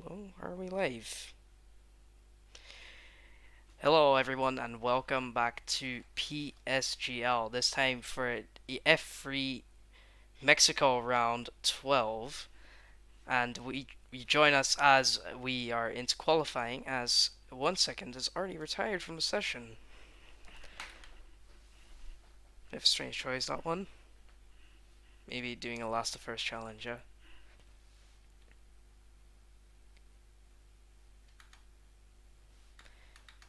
Hello, are we live? Hello, everyone, and welcome back to PSGL. This time for the F3 Mexico round 12, and we join us as we are into qualifying. As 1 second is already retired from the session. Bit of a strange choice, that one. Maybe doing a last to first challenge, yeah.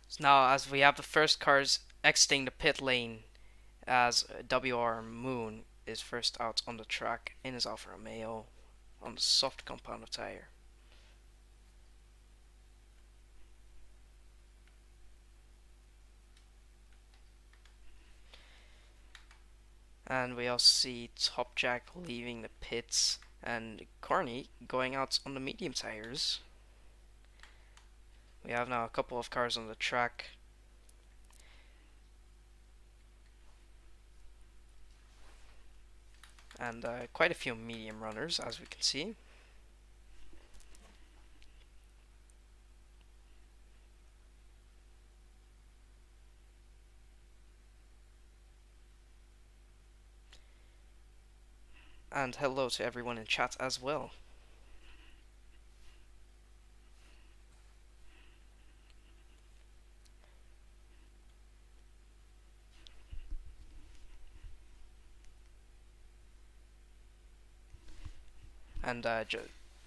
So now, as we have the first cars exiting the pit lane, as WR Moon is first out on the track in his Alfa Romeo on the soft compound tire. And we also see Top Jack leaving the pits and Corny going out on the medium tires. We have now a couple of cars on the track. And quite a few medium runners, as we can see. And hello to everyone in chat as well. And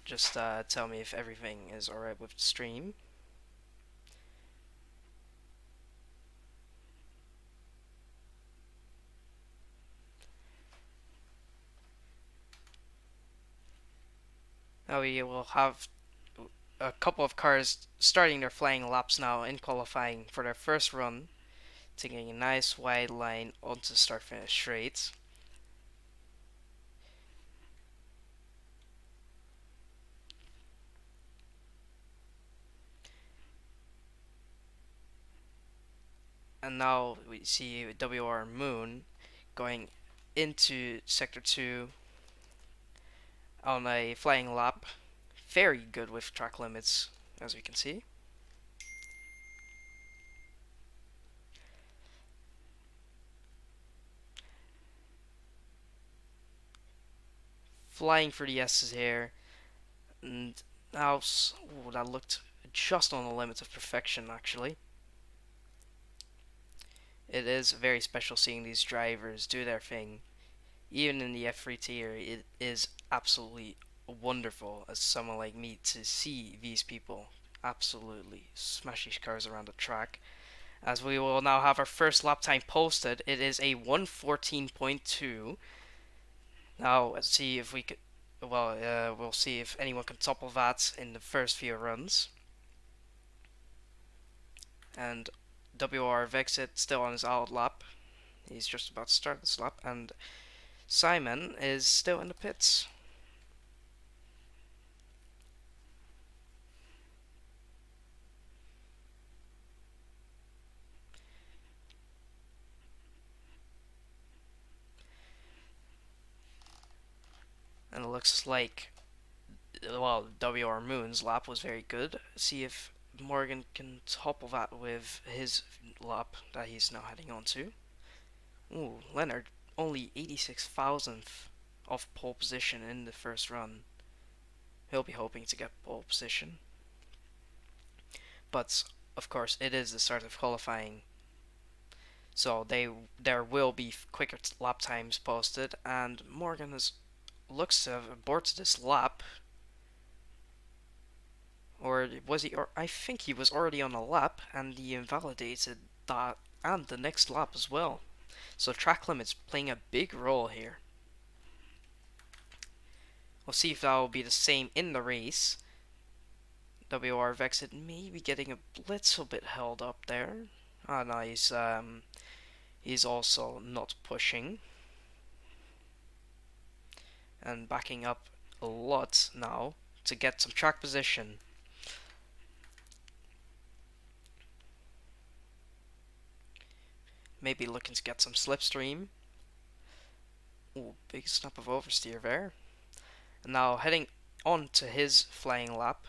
just tell me if everything is alright with the stream. Now we will have a couple of cars starting their flying laps now in qualifying for their first run, taking a nice wide line onto start finish straight. And now we see WR Moon going into sector 2 on a flying lap. Very good with track limits, as we can see. Flying for the S's here. And now, oh, that looked just on the limits of perfection, actually. It is very special seeing these drivers do their thing. Even in the F3 tier, it is absolutely wonderful as someone like me to see these people absolutely smash these cars around the track. As we will now have our first lap time posted, it is a 1:14.2. Now let's see if we could. Well, we'll see if anyone can topple that in the first few runs. And WR Vexit still on his out lap. He's just about to start this lap, and Simon is still in the pits. And it looks like, well, WR Moon's lap was very good. See if Morgan can topple that with his lap that he's now heading on to. Ooh, Leonard only 86 thousandth of pole position in the first run. He'll be hoping to get pole position. But of course, it is the start of qualifying, so there will be quicker lap times posted. And Morgan looks to have aborted this lap, or was he? Or I think he was already on a lap, and he invalidated that and the next lap as well. So track limits playing a big role here. We'll see if that will be the same in the race. WR Vexit maybe getting a little bit held up there. Ah, no, he's also not pushing and backing up a lot now to get some track position. Maybe looking to get some slipstream. Ooh, big snap of oversteer there. And now heading on to his flying lap.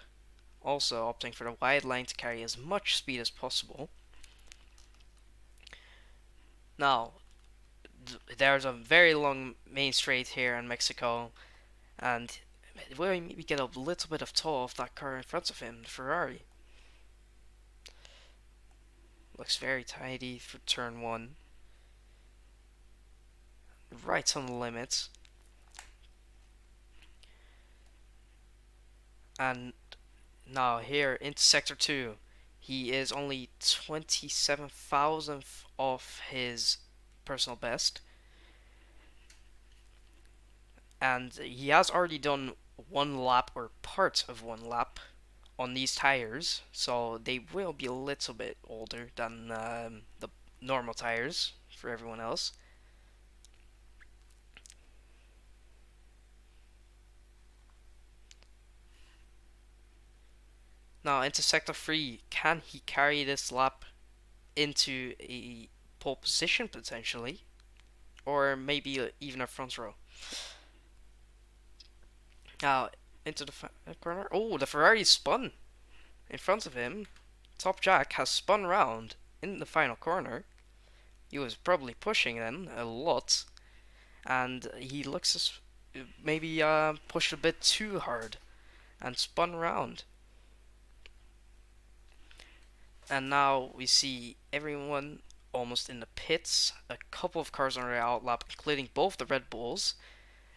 also opting for the wide line to carry as much speed as possible. Now, there's a very long main straight here in Mexico, and we maybe get a little bit of toe off that car in front of him, the Ferrari. Looks very tidy for turn one. Right on the limits. And now here into sector 2. He is only 27 thousandth off his personal best. And he has already done one lap or part of one lap on these tires, so they will be a little bit older than the normal tires for everyone else. Now into sector 3, can he carry this lap into a pole position potentially? Or maybe even a front row? Now into the corner. Oh, the Ferrari spun in front of him. Top Jack has spun round in the final corner. He was probably pushing then a lot, and he looks as maybe pushed a bit too hard and spun round. And now we see everyone almost in the pits. A couple of cars on the outlap, including both the Red Bulls,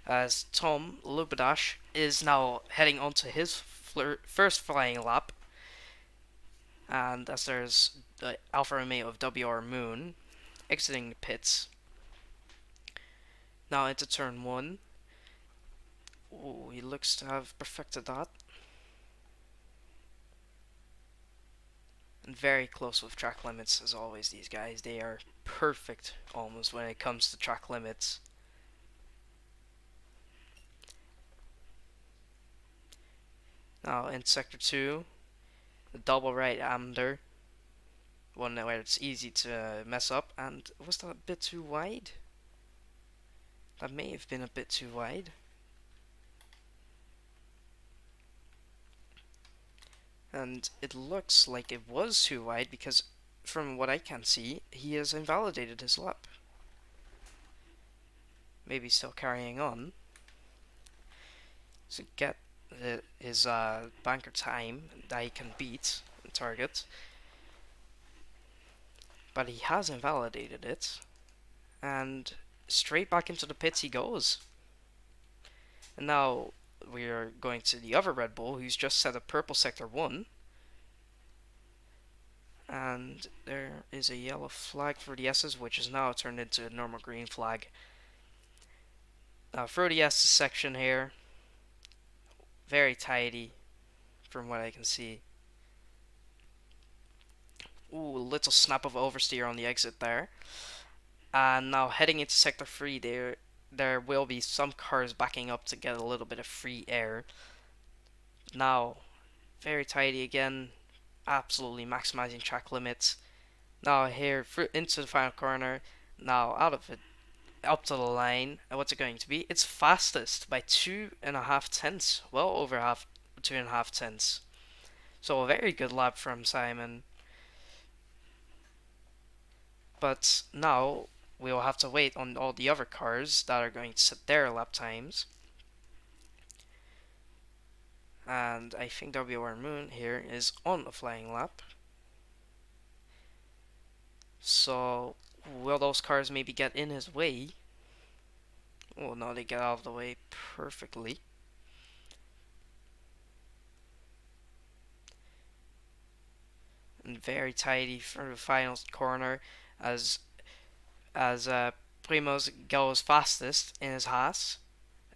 as Tom Lubadash is now heading onto his first flying lap. And as there's the Alfa Romeo of WR Moon exiting the pits. Now into turn one. Oh, he looks to have perfected that. And very close with track limits as always, these guys. They are perfect almost when it comes to track limits. Now in sector 2, the double right-hander. One where it's easy to mess up. And was that a bit too wide? That may have been a bit too wide. And it looks like it was too wide because from what I can see, he has invalidated his lap. Maybe still carrying on to get his banker time that he can beat and target. But he has invalidated it, and straight back into the pits he goes. And now we are going to the other Red Bull, who's just set a purple sector 1. And there is a yellow flag for the S's, which is now turned into a normal green flag. Now for the S's section here, very tidy from what I can see. Ooh, a little snap of oversteer on the exit there. And now heading into sector 3, there will be some cars backing up to get a little bit of free air. Now, very tidy again, absolutely maximizing track limits. Now here into the final corner. Now out of it, up to the line. And what's it going to be? It's fastest by 2.5 tenths, well over 2.5 tenths. So a very good lap from Simon. But now we will have to wait on all the other cars that are going to set their lap times. And I think WR Moon here is on a flying lap. So will those cars maybe get in his way? Oh no, they get out of the way perfectly. And very tidy for the final corner as Primoz goes fastest in his Haas,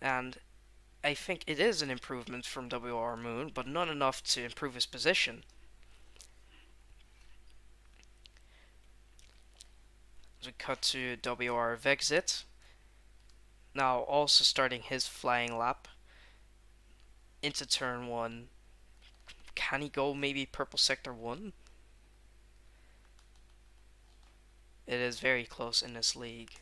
and I think it is an improvement from WR Moon, but not enough to improve his position. As we cut to WR Vexit, now also starting his flying lap into turn 1. Can he go maybe purple sector 1? It is very close in this league,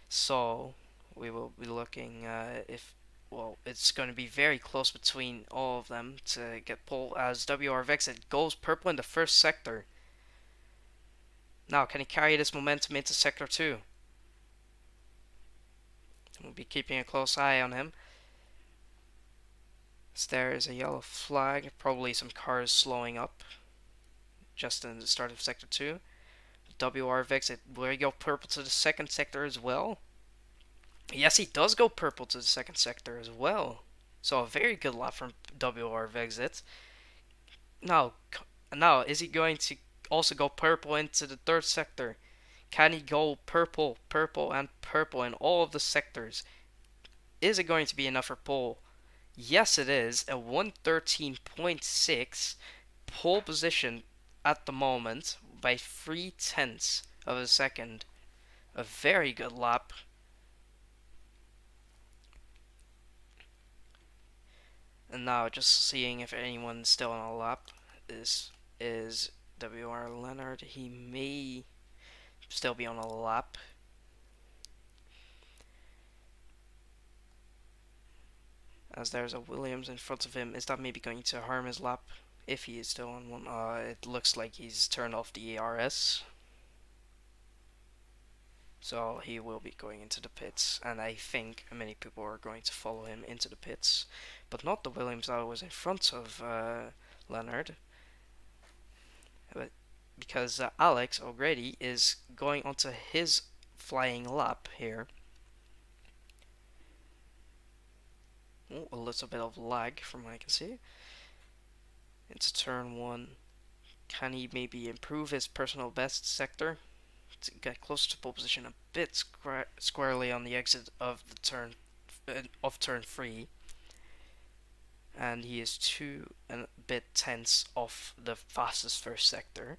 so we will be looking if well, it's going to be very close between all of them to get pole as WR Vexit goes purple in the first sector. Now, can he carry this momentum into sector 2? We'll be keeping a close eye on him. So there is a yellow flag, probably some cars slowing up just in the start of sector 2. WR Vexit, will he go purple to the second sector as well? Yes, he does go purple to the second sector as well. So a very good lap from WR Vexit. Now, now, is he going to also go purple into the third sector? Can he go purple, purple, and purple in all of the sectors? Is it going to be enough for pole? Yes, it is. A 113.6 pole position at the moment by 3/10 of a second. A very good lap. And now, just seeing if anyone's still on a lap. This is WR Leonard. He may still be on a lap. As there's a Williams in front of him. Is that maybe going to harm his lap? If he is still on one. It looks like he's turned off the ARS. So he will be going into the pits. And I think many people are going to follow him into the pits. But not the Williams that was in front of Leonard. But because Alex O'Grady is going onto his flying lap here. Oh, a little bit of lag from what I can see. Into turn 1. Can he maybe improve his personal best sector to get closer to pole position a bit squarely on the exit of the turn 3? And he is 2 and a bit tenths off the fastest first sector.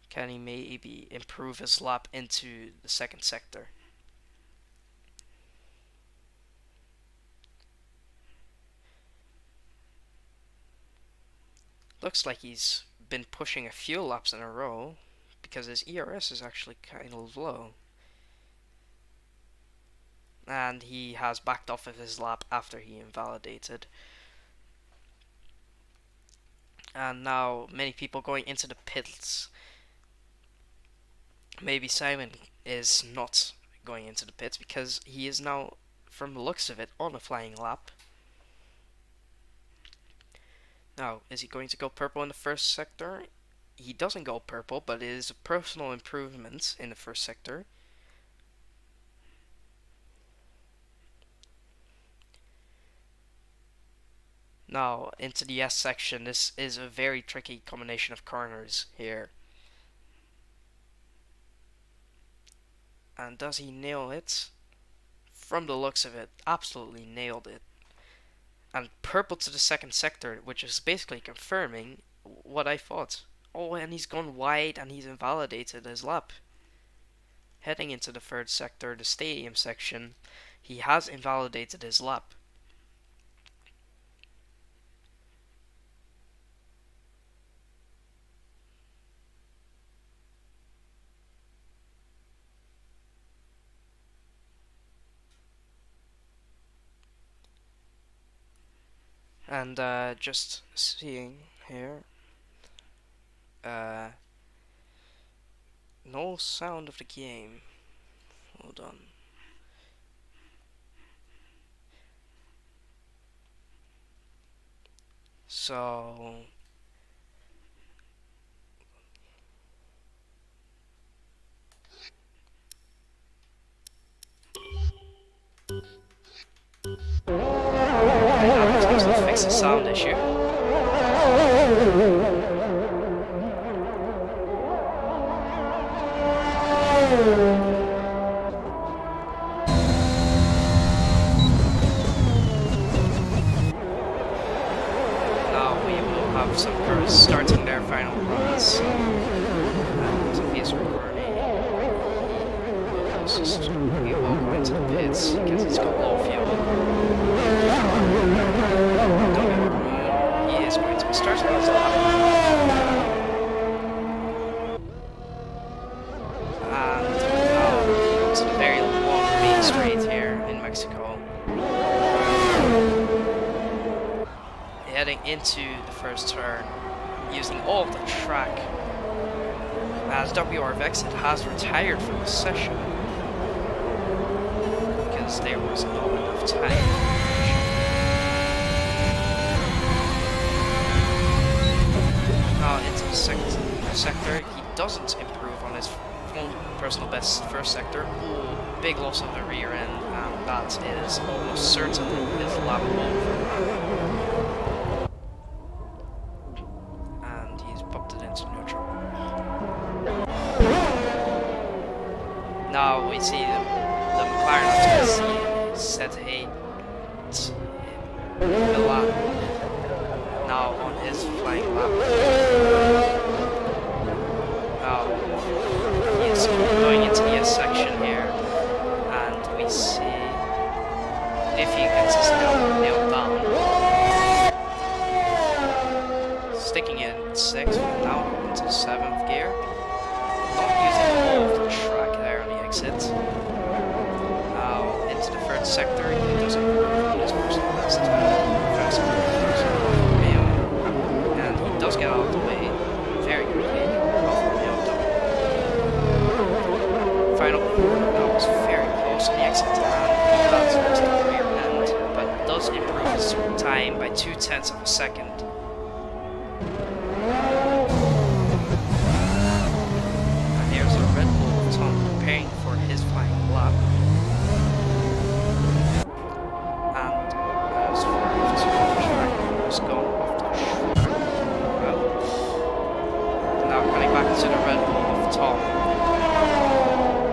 Can he maybe improve his lap into the second sector? Looks like he's been pushing a few laps in a row because his ERS is actually kind of low. And he has backed off of his lap after he invalidated. And now many people going into the pits. Maybe Simon is not going into the pits because he is now, from the looks of it, on a flying lap. Now, is he going to go purple in the first sector? He doesn't go purple, but it is a personal improvement in the first sector. Now, into the S section, this is a very tricky combination of corners here. And does he nail it? From the looks of it, absolutely nailed it. And purple to the second sector, which is basically confirming what I thought. Oh, and he's gone wide and he's invalidated his lap. Heading into the third sector, the stadium section, he has invalidated his lap. And just seeing here, no sound of the game. Hold on. So I haven't used to fix the sound issue. Now we will have some cars starting their final runs. And if he's recording, we will go into the pits because it's got low fuel. He is going to be starting his lap. And now we go to the very long main straight here in Mexico. first turn, using all of the track, as WR Vexit has retired from the session because there was not enough time. Now into the second sector, he doesn't improve on his own personal best first sector. Ooh, big loss on the rear end, and that is almost certainly his lap over. And he's bumped it into neutral. Now we see the McLaren FTC said, hey, the lap now on his flying lap. Now he's going into the S section here, and we see if he gets his nail down, sticking it in 6th, now into 7th gear, not using all of the track there on the exit. Now into the 3rd sector, he does improve on his personal best and he does get out of the way very quickly. Final corner, that was very close on the exit, and he has lost the rear end, but does improve his time by 0.2 of a second. And here's a Red Bull Tom preparing for his final lap. And as for the track, was gone off the track. Well, now coming back to the Red Bull of Tom.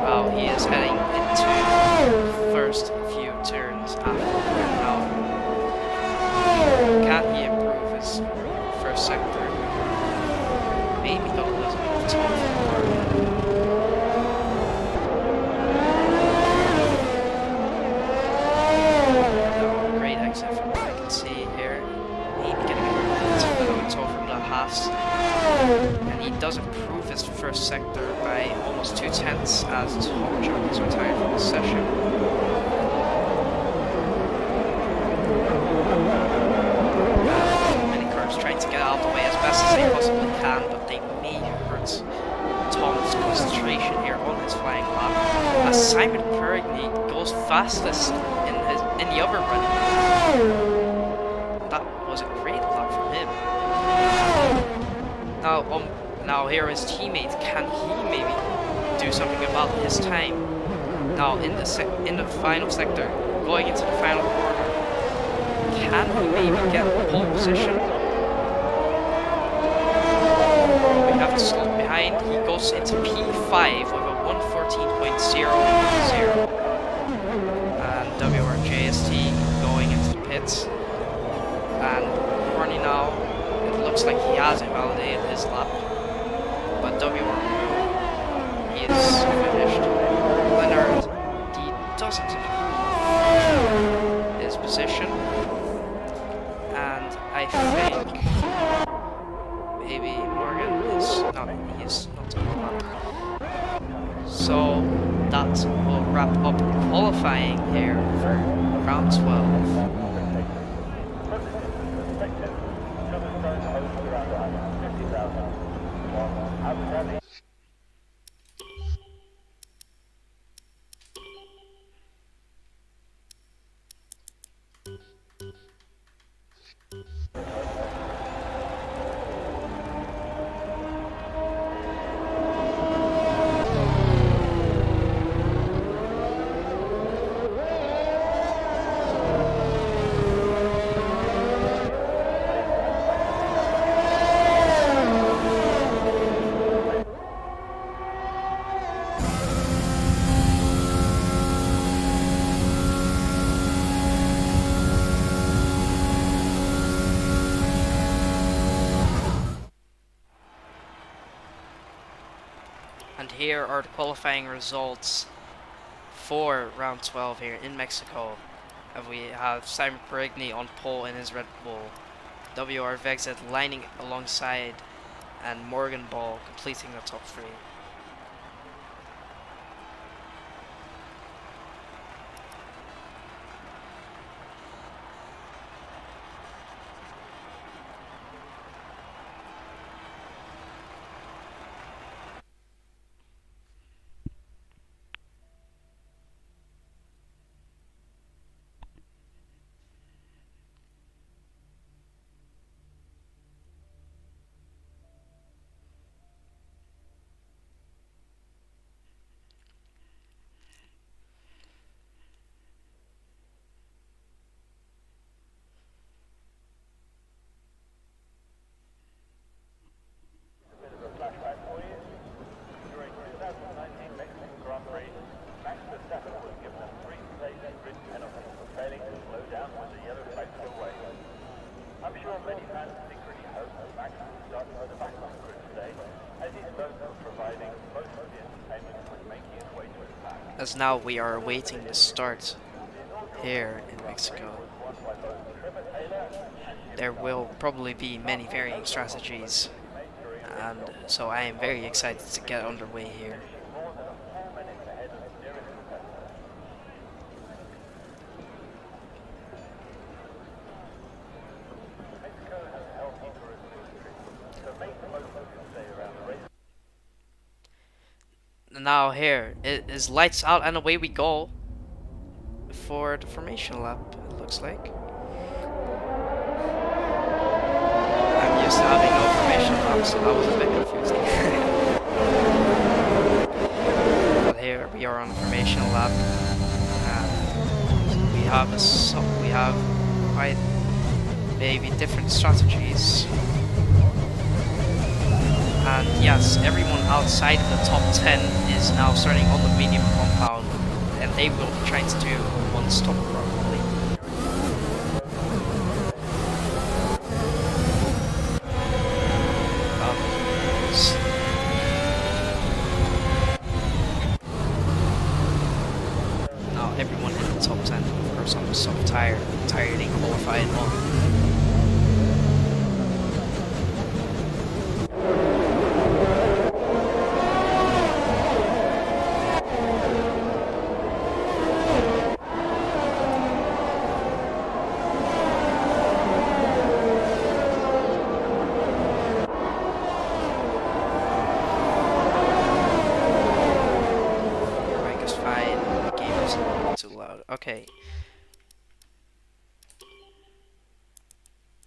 Well, he is heading into the first few turns after now. Can he improve his first sector? Maybe not a little bit of time. No, great exit from what I can see here. Maybe getting a toe from the Haas. And he does improve his first sector by almost 0.2 as Tom John is retired from the session. Many cars trying to get out of the way as best as they possibly can, but they may hurt Tom's concentration here on his flying lap, as Simon Perigny goes fastest in the other run. That was a great lap from him. Now here his teammate, can he maybe do something about his time? Now in the final sector, going into the final corner, can he maybe get pole position? We have to slope behind. He goes into P5 with a 114.00, and WRJST going into the pits, and Horny now. It looks like he has invalidated his lap, but WR is finished. Leonard, he doesn't improve his position, and I think maybe Morgan is not on the lap. So that will wrap up qualifying here for round 12. And here are the qualifying results for round 12 here in Mexico. And we have Simon Perigny on pole in his Red Bull, WR Vexit lining alongside, and Morgan Ball completing the top 3. as now we are awaiting the start here in Mexico. There will probably be many varying strategies, and so I am very excited to get underway here. Now here, it is lights out and away we go for the formation lap, it looks like. I'm used to having no formation lap, so that was a bit confusing. But here we are on the formation lap, and we have quite maybe different strategies. And yes, everyone outside of the top 10 is now starting on the medium compound, and they will be trying to do one stop probably. Now everyone in the top 10, of course I'm so tired in qualifying one. Okay.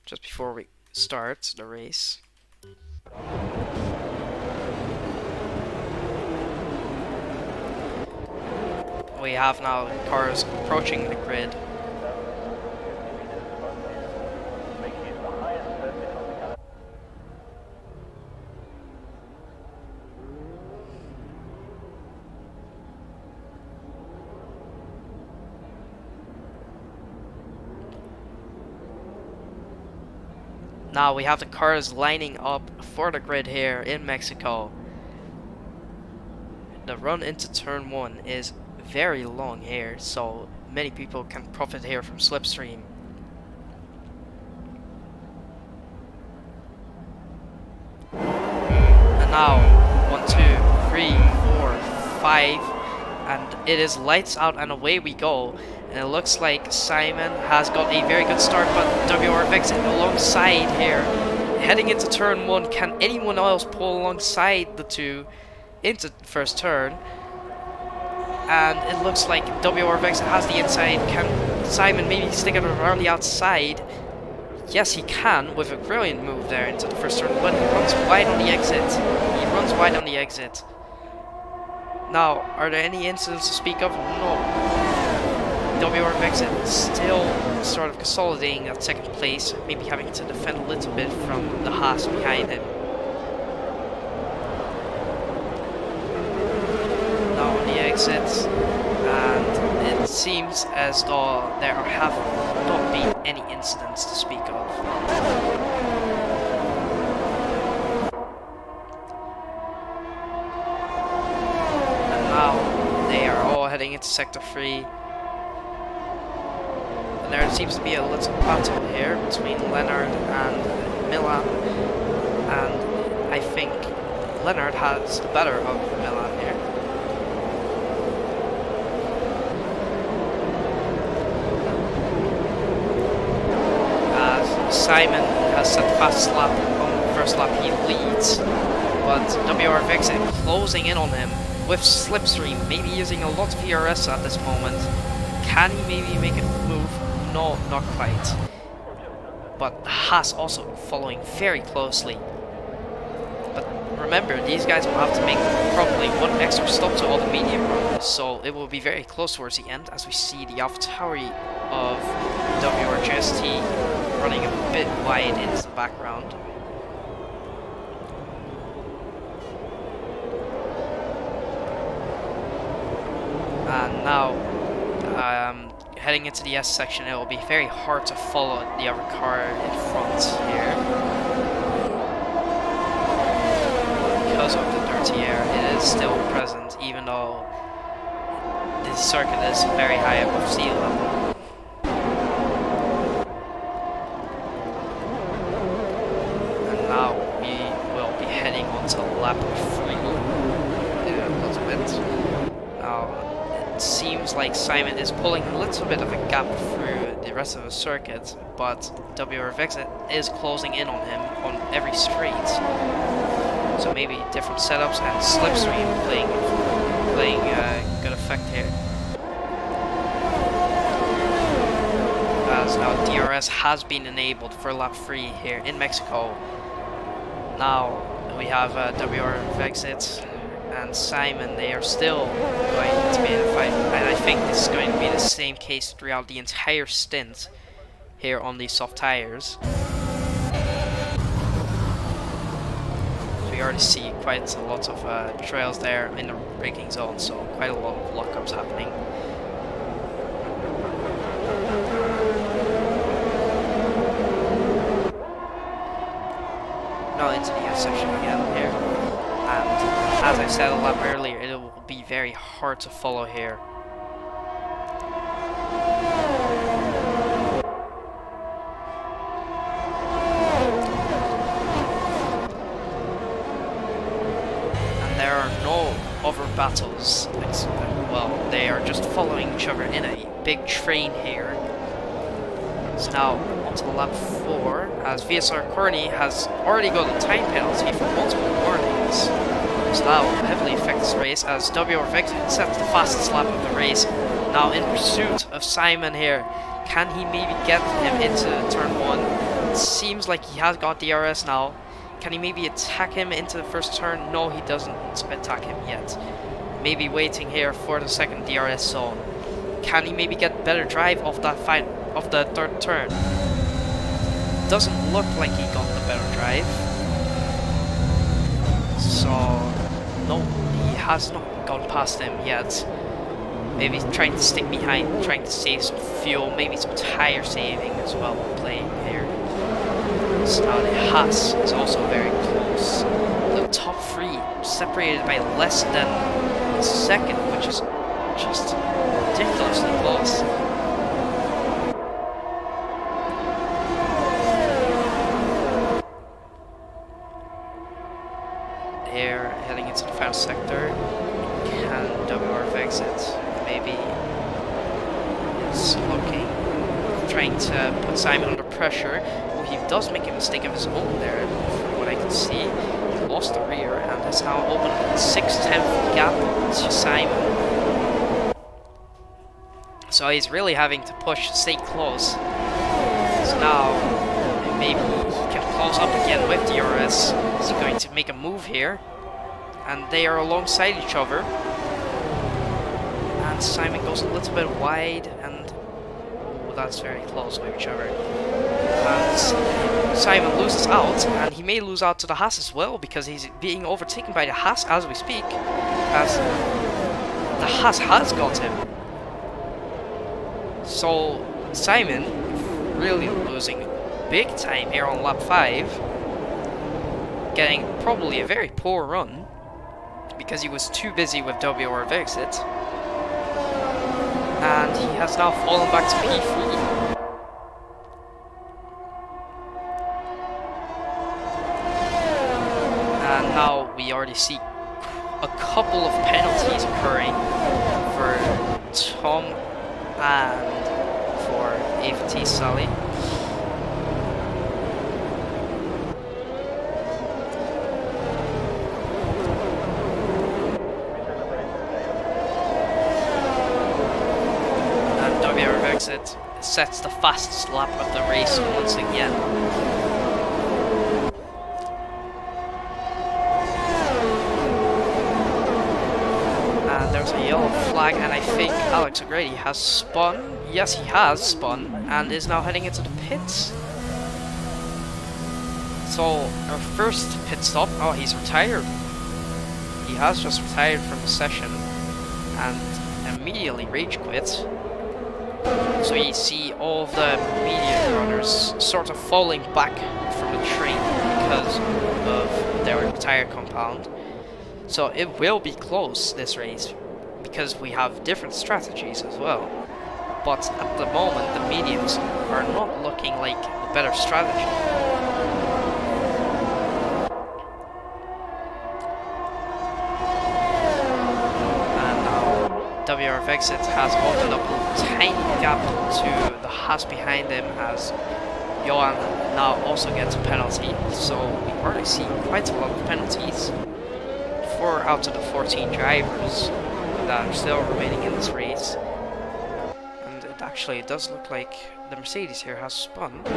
Just before we start the race. We have now cars approaching the grid. Now we have the cars lining up for the grid here in Mexico. The run into turn 1 is very long here, so many people can profit here from slipstream. And now 1, 2, 3, 4, 5, and it is lights out and away we go. And it looks like Simon has got a very good start, but WRX alongside here. Heading into turn 1, can anyone else pull alongside the two into the first turn? And it looks like WRX has the inside. Can Simon maybe stick it around the outside? Yes, he can, with a brilliant move there into the first turn, but he runs wide on the exit. He runs wide on the exit. Now, are there any incidents to speak of? No. WRX is still sort of consolidating that second place, maybe having to defend a little bit from the Haas behind him. Now on the exit, and it seems as though there have not been any incidents to speak of. And now they are all heading into Sector 3. And there seems to be a little battle here between Leonard and Milan, and I think Leonard has the better of Milan here. As Simon has set the fastest lap on the first lap, he leads, but WRX is closing in on him with slipstream, maybe using a lot of ERS at this moment. Can he maybe make a move? No, not quite. But Haas also following very closely. But remember, these guys will have to make probably one extra stop to all the medium runners, so it will be very close towards the end as we see the AlphaTauri of WRGST running a bit wide into the background. And now, heading into the S section, it will be very hard to follow the other car in front here. Because of the dirty air, it is still present, even though this circuit is very high above sea level. And now we will be heading onto lap 3 in a little bit. Now it seems like Simon is pulling a little bit of a gap through the rest of the circuit, but WRX is closing in on him on every straight. So maybe different setups and slipstream playing good effect here. As now DRS has been enabled for lap 3 here in Mexico. Now we have WRX and Simon. They are still going to be in a fight, and I think this is going to be the same case throughout the entire stint here on these soft tires. We already see quite a lot of trails there in the braking zone, so quite a lot of lockups happening. Now into the intersection again here, and as I said a lap earlier, it will be very hard to follow here. There are no other battles, well, they are just following each other in a big train here. So now, onto lap 4, as VSR Corny has already got a time penalty for multiple warnings. So that will heavily affect this race, as WRX sets the fastest lap of the race. Now in pursuit of Simon here, can he maybe get him into turn 1? It seems like he has got DRS now. Can he maybe attack him into the first turn? No, he doesn't attack him yet. Maybe waiting here for the second DRS zone. Can he maybe get better drive of that fight of the third turn? Doesn't look like he got the better drive. So no, he has not gone past him yet. Maybe trying to stick behind, trying to save some fuel, maybe some tire saving as well while playing here. So now the Haas is also very close. The top 3 separated by less than a second, which is just ridiculously close. Here, heading into the final sector. Can WRX exit? Maybe it's looking, trying to put Simon under pressure. He does make a mistake of his own there, from what I can see. He lost the rear and has now opened a 6/10 gap to Simon. So he's really having to push to stay close. So now maybe he can close up again with DRS. He's going to make a move here, and they are alongside each other. And Simon goes a little bit wide, and that's very close with each other. And Simon loses out, and he may lose out to the Haas as well, because he's being overtaken by the Haas as we speak, as the Haas has got him. So Simon really losing big time here on lap 5, getting probably a very poor run because he was too busy with WRX exit, and he has now fallen back to P3. And now we already see a couple of penalties occurring for Tom and for AVT Sally. And WRX exit sets the fastest lap of the race once again. There's a yellow flag, and I think Alex O'Grady has spun. Yes, he has spun, and is now heading into the pits. So, our first pit stop, oh, he's retired. He has just retired from the session, and immediately rage quit. So you see all of the media runners sort of falling back from the train because of their tire compound. So it will be close, this race. because we have different strategies as well. But at the moment, the mediums are not looking like the better strategy. And now WRF Exit has opened up a tiny gap to the Haas behind him as Johan now also gets a penalty. So we already see quite a lot of penalties. 4 out of the 14 drivers that are still remaining in this race. Actually, it does look like the Mercedes here has spun. And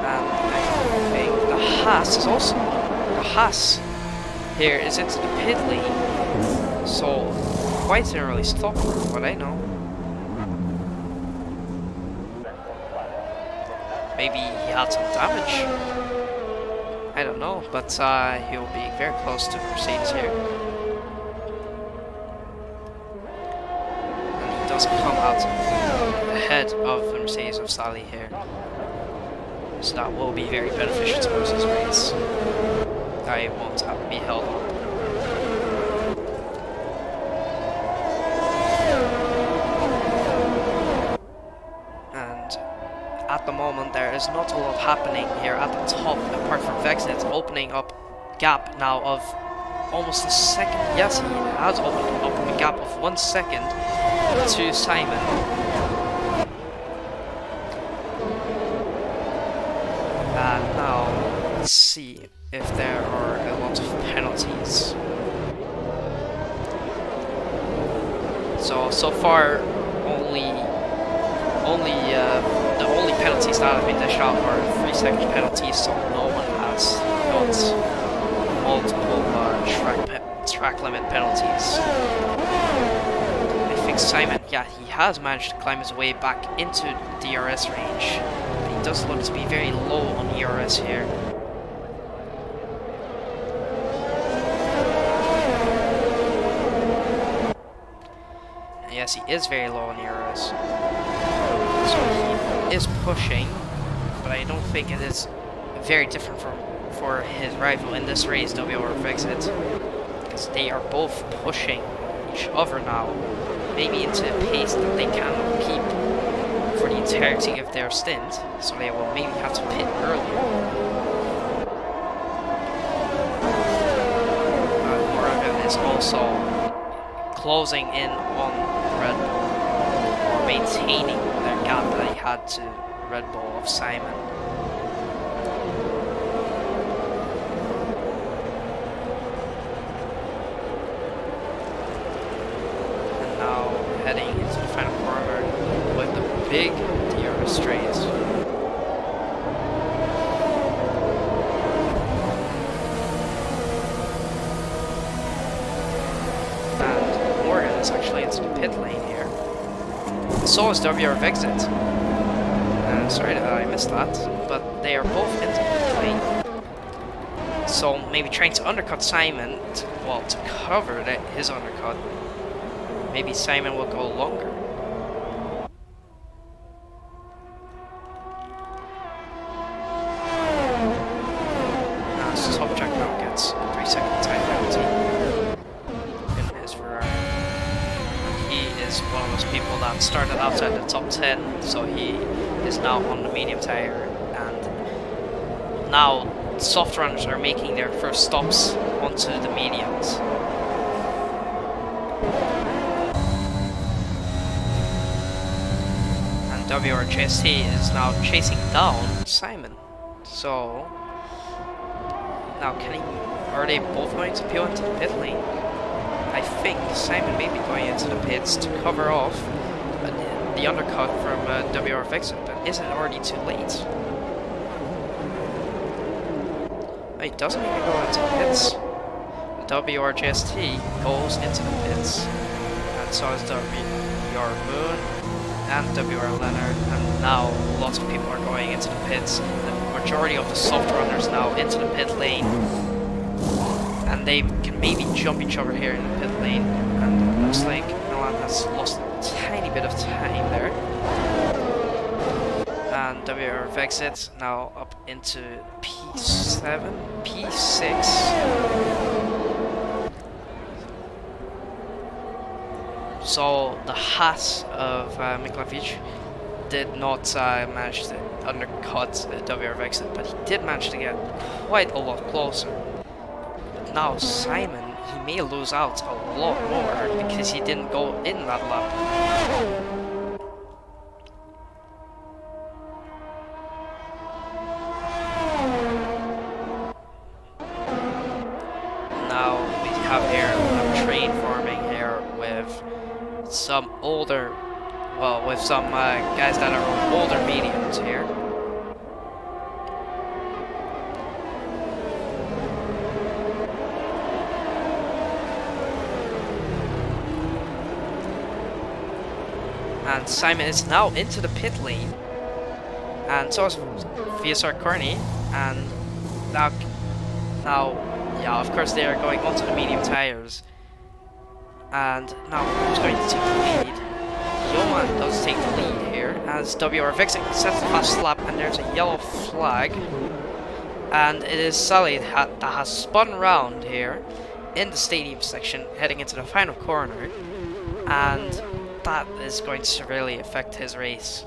I think the Haas is also... The Haas here is into the pit lane. So, quite an early stop for what I know. Maybe he had some damage. I don't know, but he'll be very close to Mercedes here. Come out ahead of the Mercedes of Sally here, so that will be very beneficial towards this race. I won't have to be held up. And at the moment there is not a lot happening here at the top apart from Vexit opening up gap now of almost a second. Yes, he has opened up a gap of 1 second to Simon. And now let's see if there are a lot of penalties. So far the only penalties that have been dished out are 3-second penalties, so no one has got multiple track limit penalties. Simon, yeah, he has managed to climb his way back into DRS range, but he does look to be very low on ERS here. And yes, he is very low on ERS, so he is pushing, but I don't think it is very different for his rival in this race, WRF Exit, because they are both pushing each other now. Maybe into a pace that they cannot keep for the entirety of their stint, so they will maybe have to pit earlier. Morgan is also closing in on Red Bull, or maintaining their gap that he had to Red Bull of Simon. Heading into the final corner with the big DRS straight. And Morgan is actually into the pit lane here. So is WRF Exit. Sorry that I missed that, but they are both into the pit lane. So maybe trying to undercut Simon, to cover his undercut. Maybe Simon will go longer. Top track now gets a 3-second time penalty in his Ferrari. He is one of those people that started outside the top 10, so he is now on the medium tire, and now soft runners are making their first stops onto the mediums. WRGST is now chasing down Simon. So now are they both going to peel into the pit lane? I think Simon may be going into the pits to cover off the undercut from WRF Exit, but isn't it already too late? He doesn't even go into the pits. WRGST goes into the pits, and so is WR Moon and WR Leonard, and now lots of people are going into the pits. The majority of the soft runners now into the pit lane, and they can maybe jump each other here in the pit lane, and it looks like Milan has lost a tiny bit of time there. And WRF Exit now up into P7, P6. So the Haas of Miklavic did not manage to undercut WRX, but he did manage to get quite a lot closer. But now Simon, he may lose out a lot more because he didn't go in that lap. Now we have here a train forming here with some older, well, with some guys that are older mediums here. And Simon is now into the pit lane, and so is VSR Carney, and now, yeah, of course they are going onto the medium tires. And now who's going to take the lead? Johan does take the lead here as WR Vixen sets the fast lap, and there's a yellow flag. And it is Sully that has spun round here in the stadium section, heading into the final corner. And that is going to severely affect his race.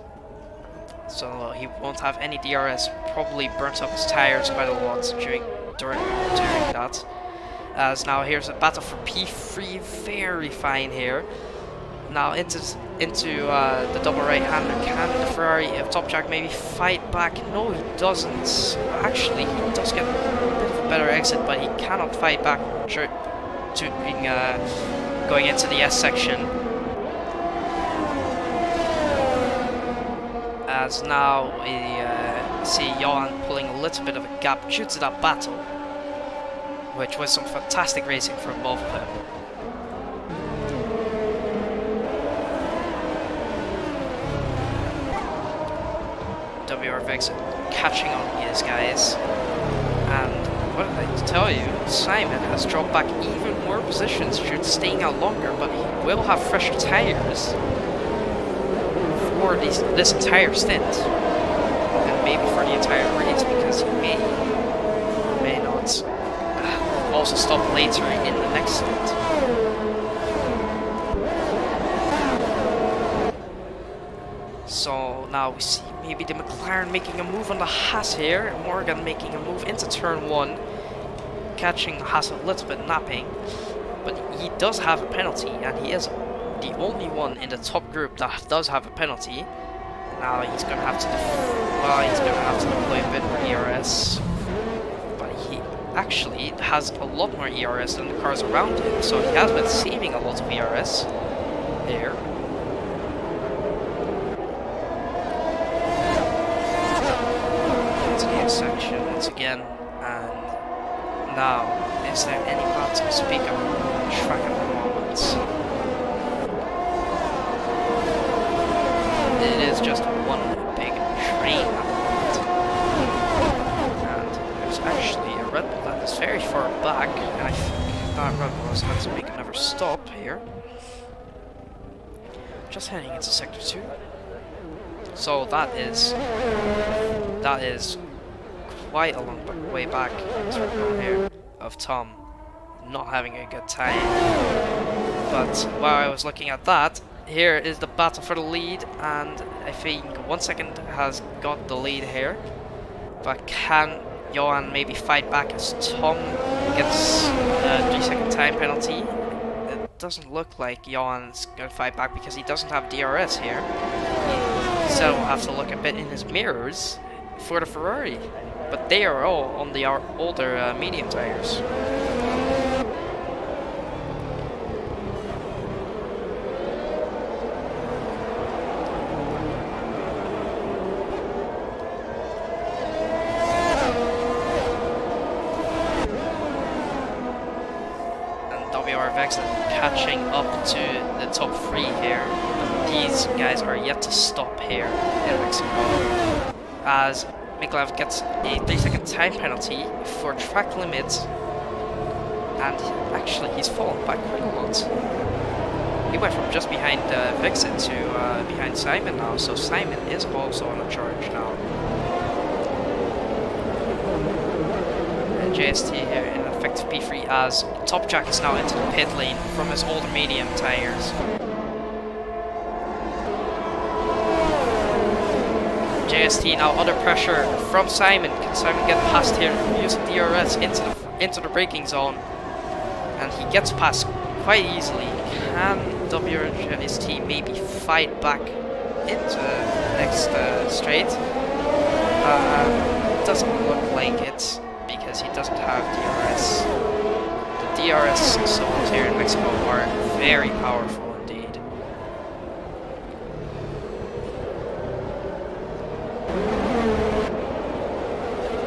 So he won't have any DRS, probably burnt up his tires quite a lot during that. As now here's a battle for P3, very fine here. Now into the double right-hander. Can the Ferrari of Top Jack maybe fight back? No, he doesn't. Actually, he does get a bit of a better exit, but he cannot fight back going into the S section. As now we see Johan pulling a little bit of a gap due to that battle, which was some fantastic racing from both of them. WRVX catching on these guys, and what did I tell you? Simon has dropped back even more positions due to staying out longer, but he will have fresher tires for this entire stint, and maybe for the entire race, because he may not also stop later in the next stint. So now we see maybe the McLaren making a move on the Haas here. Morgan making a move into turn 1, catching Haas a little bit napping, but he does have a penalty, and he is the only one in the top group that does have a penalty. Now he's going to have to deploy a bit more ERS, but he actually has a lot more ERS than the cars around him, so he has been saving a lot of ERS there. Into the section once again, and now, is there any part to speak of track at the moment? It is just one big train at the moment. And there's actually a Red Bull that is very far back, and I think that Red Bull is going to make another stop here. Just heading into sector 2. So that is quite a long way back here of Tom not having a good time. But while I was looking at that, here is the battle for the lead, and I think 1 second has got the lead here. But can Johan maybe fight back as Tom gets a 3-second time penalty? It doesn't look like Johan's going to fight back because he doesn't have DRS here. So we'll have to look a bit in his mirrors for the Ferrari. But they are all on the older medium tires. Catching up to the top 3 here, but these guys are yet to stop here in Mexico, as Miklev gets a 3-second time penalty for track limits, and actually he's fallen back quite a lot. He went from just behind Vixen to behind Simon now, so Simon is also on a charge now. And JST here in effective P3 as Top Jack is now into the pit lane from his older medium tires. JST now under pressure from Simon. Can Simon get past here using DRS into the braking zone? And he gets past quite easily. Can WJST maybe fight back into the next straight? Doesn't look like it because he doesn't have DRS. The DRS zones here in Mexico are very powerful indeed.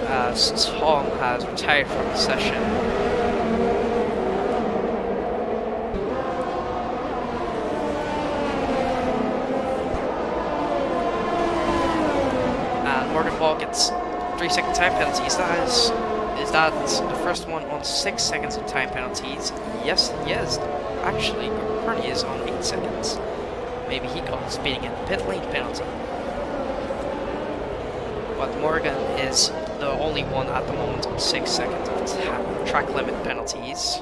As Tom has retired from the session. And Morgan Ball gets 3-second time penalties. Is that the first one on 6 seconds of time penalties? Yes, yes. Actually, Gurney is on 8 seconds. Maybe he got speeding in the pit lane penalty. But Morgan is the only one at the moment on 6 seconds of track limit penalties.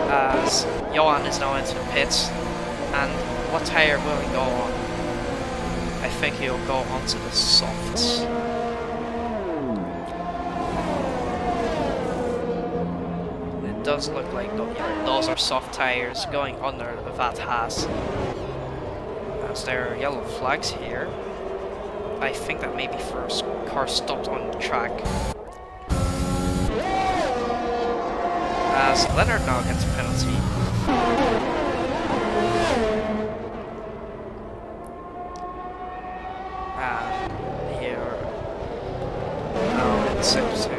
As Johan is now into the pits. And what tyre will he go on? I think he'll go onto the softs. It does look like those are soft tires going under that Haas. As there are yellow flags here. I think that maybe first car stopped on the track. As Leonard now gets a penalty. And here now it's Sector 2.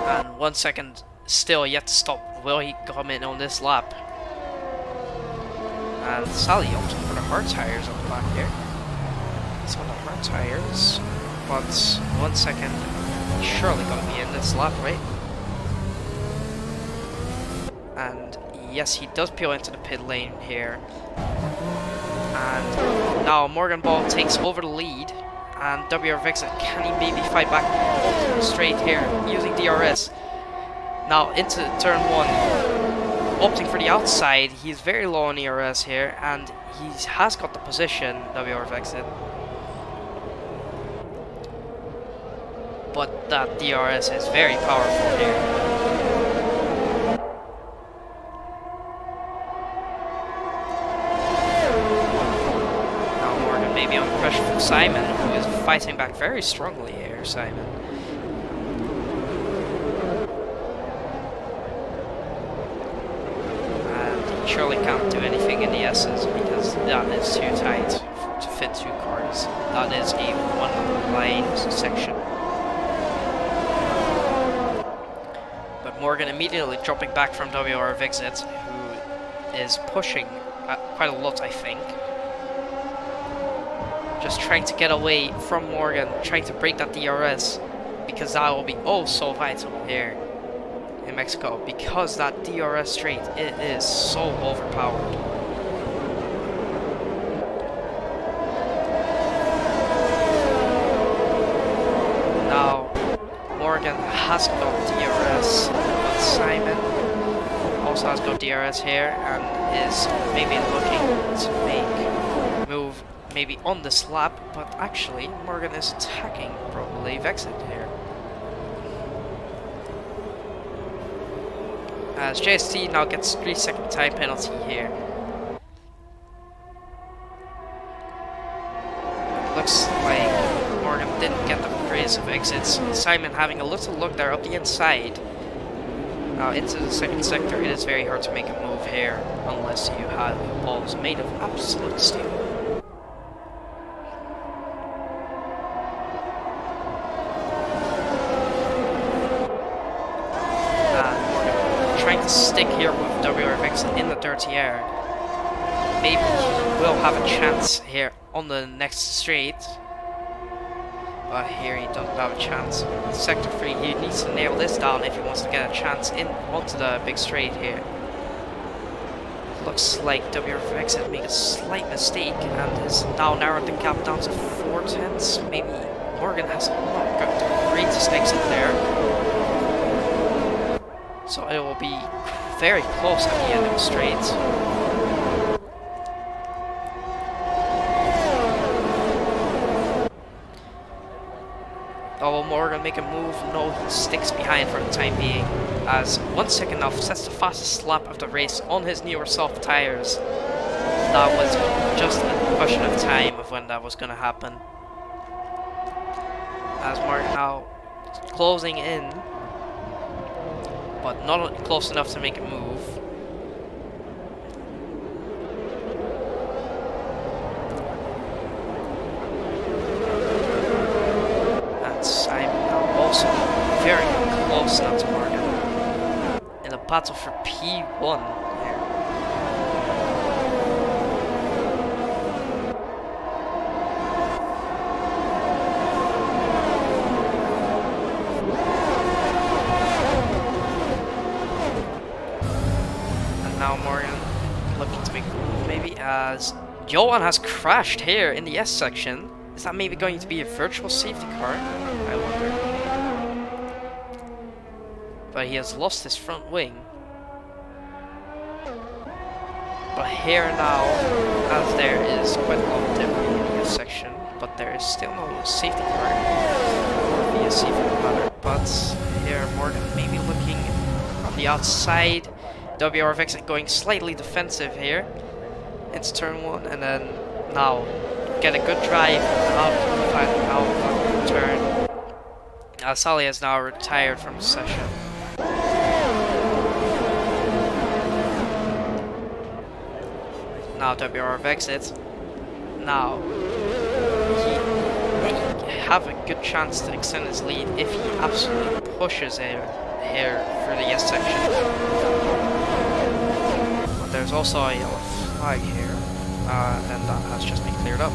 And 1 second still yet to stop. Will he come in on this lap? And Sally opted for the hard tires on the back here. It's on the hard tires, but 1 second, he's surely gonna be in this lap, right? And yes, he does peel into the pit lane here. And now Morgan Ball takes over the lead. And WR Vexit, can he maybe fight back straight here using DRS? Now into turn 1, opting for the outside. He's very low on ERS here, and he has got the position, WR Vexit. But that DRS is very powerful here. Now Morgan maybe under pressure from Simon, who is fighting back very strongly here, Simon. Surely can't do anything in the S's because that is too tight to fit 2 cars. That is a one-line section. But Morgan immediately dropping back from WR Vixit, who is pushing quite a lot, I think. Just trying to get away from Morgan, trying to break that DRS, because that will be oh so vital here in Mexico, because that DRS straight, it is so overpowered. Now Morgan has got DRS, but Simon also has got DRS here and is maybe looking to make move maybe on this lap, but actually Morgan is attacking probably Vexit here. As JST now gets 3-second time penalty here. It looks like Morgan didn't get the praise of exits. Simon having a little look there up the inside. Now into the second sector, it is very hard to make a move here unless you have balls made of absolute steel. Stick here with WRX in the dirty air. Maybe he will have a chance here on the next straight. But here he doesn't have a chance. Sector 3, he needs to nail this down if he wants to get a chance in onto the big straight here. looks like WRX has made a slight mistake and has now narrowed the gap down to 4 tenths. Maybe Morgan has not got the greatest exit there. So it will be very close at the end of the straight. Oh, will Morgan make a move? No, he sticks behind for the time being, as 1 second now sets the fastest lap of the race on his newer soft tires. That was just a question of time of when that was going to happen. As Morgan now closing in, but not close enough to make a move. Also very close now to Morgan in a battle for P1 here. And now Morgan looking to make a move maybe, as Johan has crashed here in the S section. Is that maybe going to be a virtual safety car? I wonder. But he has lost his front wing. But here now, as there is quite a lot of debris in the S section, but there is still no safety car, or VSC for the matter. But here Morgan maybe looking on the outside. WRX going slightly defensive here into turn 1, and then now get a good drive out of the turn. Sally has now retired from the session. Now WRF exits. Now he have a good chance to extend his lead if he absolutely pushes here through the S section. But there's also a yellow flag here, and that has just been cleared up.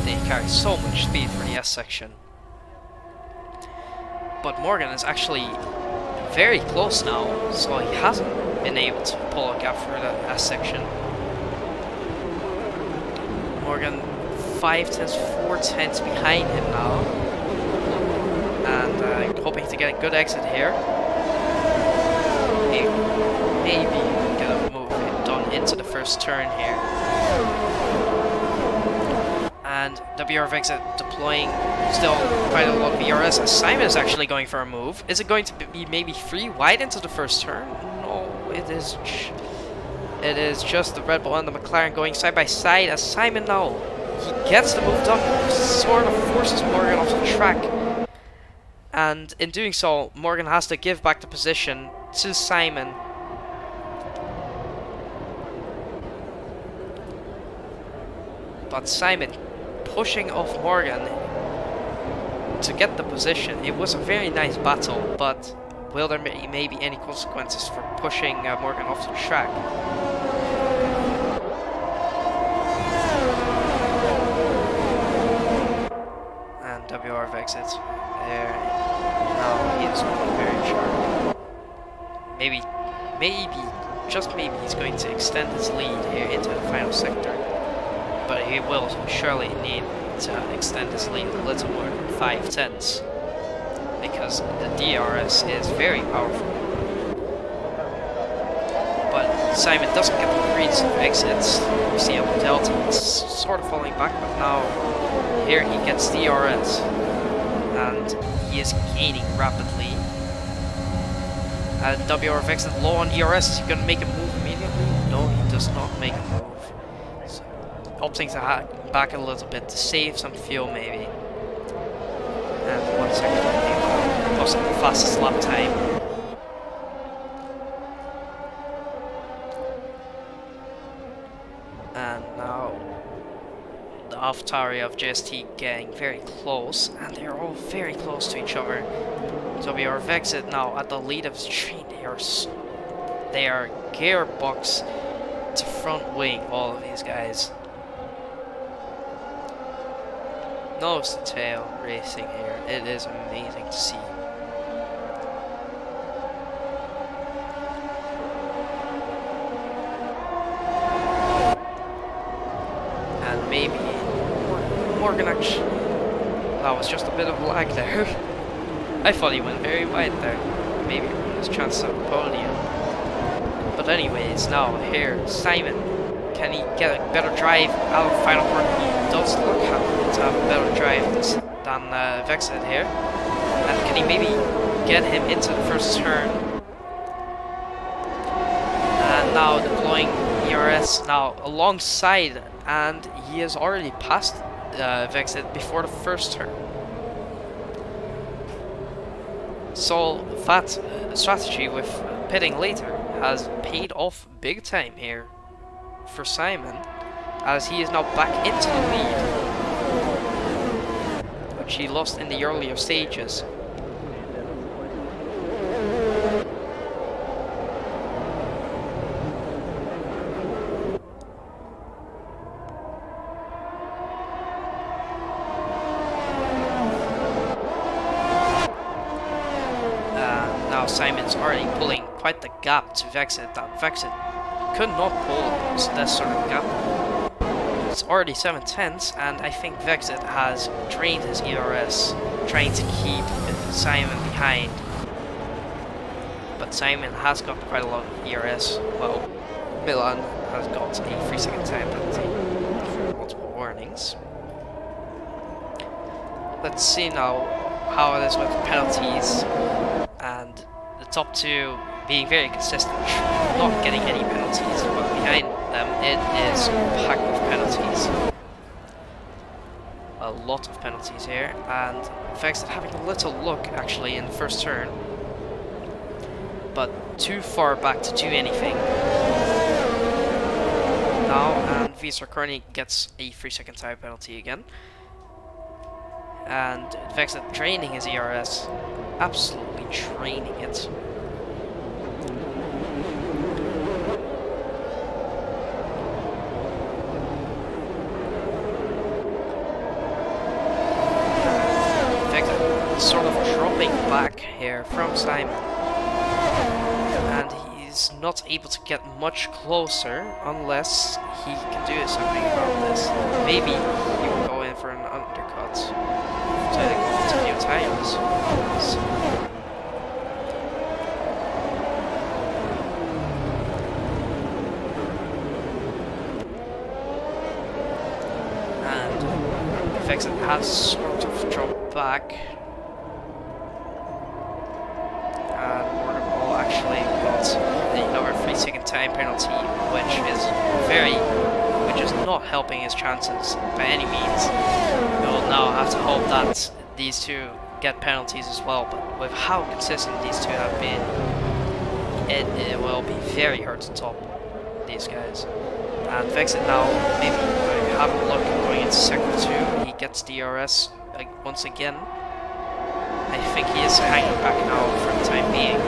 They carry so much speed for the S section. But Morgan is actually very close now, so he hasn't been able to pull a gap through the S section. Morgan 5 tenths, 4 tenths behind him now, and hoping to get a good exit here. Maybe get a move done into the first turn here. And WRF exit deploying still quite a lot of VRS, as Simon is actually going for a move. Is it going to be maybe 3 wide into the first turn? No, it is just the Red Bull and the McLaren going side by side, as Simon now, he gets the move done, sort of forces Morgan off the track. And in doing so, Morgan has to give back the position to Simon. But Simon pushing off Morgan to get the position. It was a very nice battle, but will there may be any consequences for pushing Morgan off the track? And WRF exits there. Now he is very sharp. Maybe, just maybe he's going to extend his lead here into the final sector. But he will surely need to extend his lead a little more than 5 tenths, because the DRS is very powerful. But Simon doesn't get the greatest of exits. You see on Delta, it's sort of falling back, but now here he gets DRS, and he is gaining rapidly. WRF exit low on ERS. Is he going to make a move immediately? No, he does not make a move. Opting to hack back a little bit to save some fuel maybe. And 1 second, plus the fastest lap time. And now the AlphaTauri of JST getting very close, and they're all very close to each other. WRF exit now at the lead of the train. They are gearbox to front wing, all of these guys. Nose to tail racing here. It is amazing to see. that was just a bit of lag there. I thought he went very wide there. Maybe his chances of the podium. But anyways, now here, Simon. Can he get a better drive out of the final corner? He does look to have a better drive than Vexit here. And can he maybe get him into the first turn? And now deploying ERS now alongside, and he has already passed Vexit before the first turn. So that strategy with pitting later has paid off big time here for Simon, as he is now back into the lead, which he lost in the earlier stages. Now Simon's already pulling quite the gap to Vexit. That Vexit could not pull this sort of gap. It's already 7/10, and I think Vexit has drained his ERS, trying to keep Simon behind. But Simon has got quite a lot of ERS. Well, Milan has got a 3-second time penalty for multiple warnings. Let's see now how it is with penalties, and the top two being very consistent, not getting any penalties, but behind them it is packed with penalties. A lot of penalties here, and Vexit having a little look actually in the first turn, but too far back to do anything. Now, and Visor Kearney gets a 3-second time penalty again. And Vexit draining his ERS, absolutely draining it. Vexit sort of dropping back here from Simon, and he's not able to get much closer unless he can do something about this. Maybe he will go in for an undercut. So they go into new tires. And Vexit has sort of dropped back. And Morgan Ball actually got another 3-second time penalty, which is not helping his chances by any means. We will now have to hope that these two get penalties as well, but with how consistent these two have been, it will be very hard to top these guys. And Vexit now, maybe have a look going into sector 2, he gets DRS once again. I think he is hanging back now for the time being.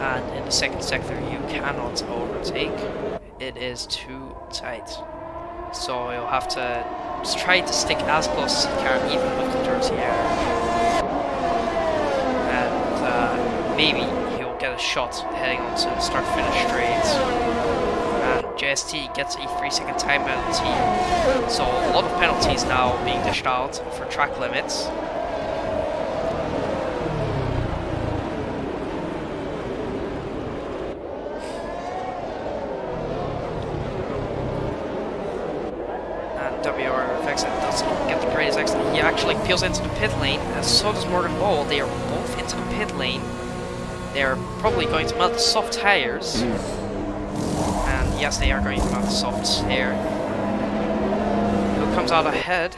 And in the second sector you cannot overtake, it is too tight. So you'll have to just try to stick as close as you can, even with the dirty air. And maybe he'll get a shot heading onto the start-finish straight. And JST gets a 3-second time penalty. So a lot of penalties now being dished out for track limits. Doesn't get the greatest exit. He actually peels into the pit lane, and so does Morgan Ball. They are both into the pit lane. They are probably going to mount the soft tires. And yes, they are going to mount the softs here. Who comes out ahead?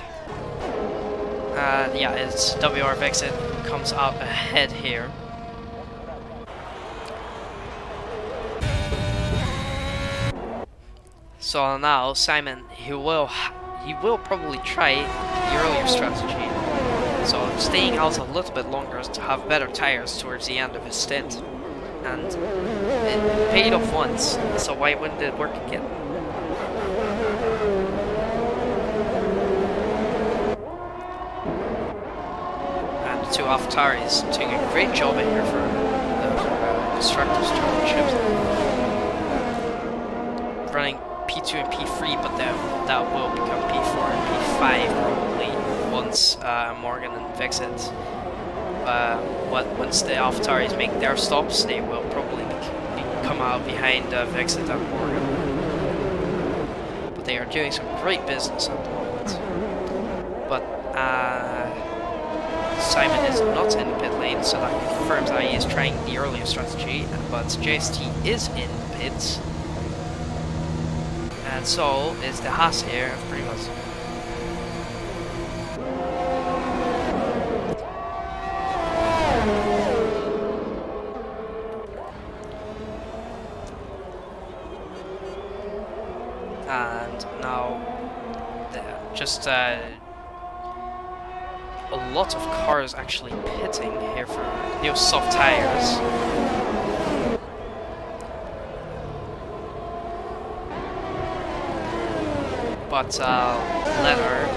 Yeah, it's WR Vexit comes out ahead here. So now Simon, he will probably try the earlier strategy, so staying out a little bit longer to have better tires towards the end of his stint, and it paid off once, so why wouldn't it work again? And the two AlphaTauris doing a great job in here for the Constructors' Championships. running P2 and P3, but then that will become P4 and P5 probably once Morgan and Vexit. Once the AlphaTauris make their stops, they will probably come out behind Vexit and Morgan. But they are doing some great business at the moment. But Simon is not in the pit lane, so that confirms that he is trying the earlier strategy. But JST is in the pits. And so is the Haas here of Primus. And now, just a lot of cars actually pitting here for new soft tires. But Leonard,